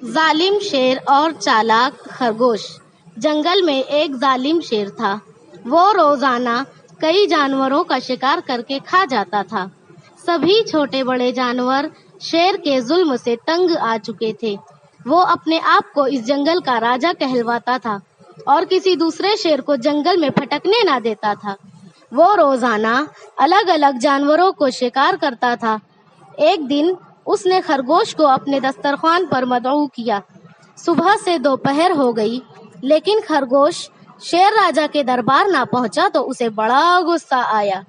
ظالم شیر اور چالاک خرگوش۔ جنگل میں ایک ظالم شیر تھا۔ وہ روزانہ کئی جانوروں کا شکار کر کے کھا جاتا تھا۔ سبھی چھوٹے بڑے جانور شیر کے ظلم سے تنگ آ چکے تھے۔ وہ اپنے آپ کو اس جنگل کا راجا کہلواتا تھا اور کسی دوسرے شیر کو جنگل میں پھٹکنے نہ دیتا تھا۔ وہ روزانہ الگ الگ جانوروں کو شکار کرتا تھا۔ ایک دن اس نے خرگوش کو اپنے دسترخوان پر مدعو کیا۔ صبح سے دوپہر ہو گئی لیکن خرگوش شیر راجا کے دربار نہ پہنچا تو اسے بڑا غصہ آیا۔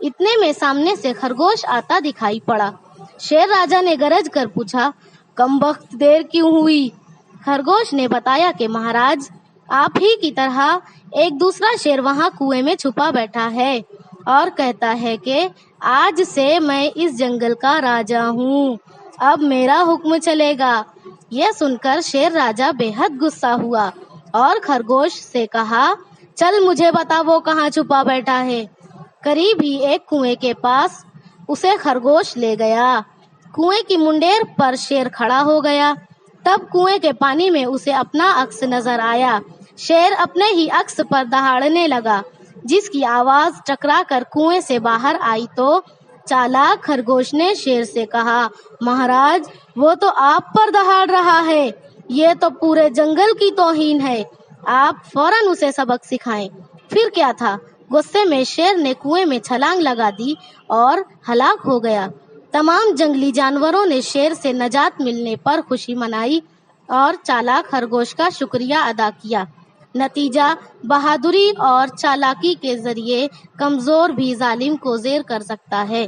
اتنے میں سامنے سے خرگوش آتا دکھائی پڑا۔ شیر راجا نے گرج کر پوچھا، کم بخت دیر کیوں ہوئی؟ خرگوش نے بتایا کہ مہاراج، آپ ہی کی طرح ایک دوسرا شیر وہاں کنویں میں چھپا بیٹھا ہے اور کہتا ہے کہ آج سے میں اس جنگل کا راجا ہوں، اب میرا حکم چلے گا۔ یہ سن کر شیر راجا بے حد غصہ ہوا اور خرگوش سے کہا، چل مجھے بتا وہ کہاں چھپا بیٹھا ہے۔ قریب ہی ایک کنویں کے پاس اسے خرگوش لے گیا۔ کنویں کی منڈیر پر شیر کھڑا ہو گیا۔ تب کنویں کے پانی میں اسے اپنا عکس نظر آیا۔ شیر اپنے ہی عکس پر دہاڑنے لگا، جس کی آواز ٹکرا کر کنویں سے باہر آئی تو چالاک خرگوش نے شیر سے کہا، مہاراج، وہ تو آپ پر دہاڑ رہا ہے، یہ تو پورے جنگل کی توہین ہے، آپ فوراً اسے سبق سکھائیں۔ پھر کیا تھا، غصے میں شیر نے کنویں میں چھلانگ لگا دی اور ہلاک ہو گیا۔ تمام جنگلی جانوروں نے شیر سے نجات ملنے پر خوشی منائی اور چالاک خرگوش کا شکریہ ادا کیا۔ نتیجہ، بہادری اور چالاکی کے ذریعے کمزور بھی ظالم کو زیر کر سکتا ہے۔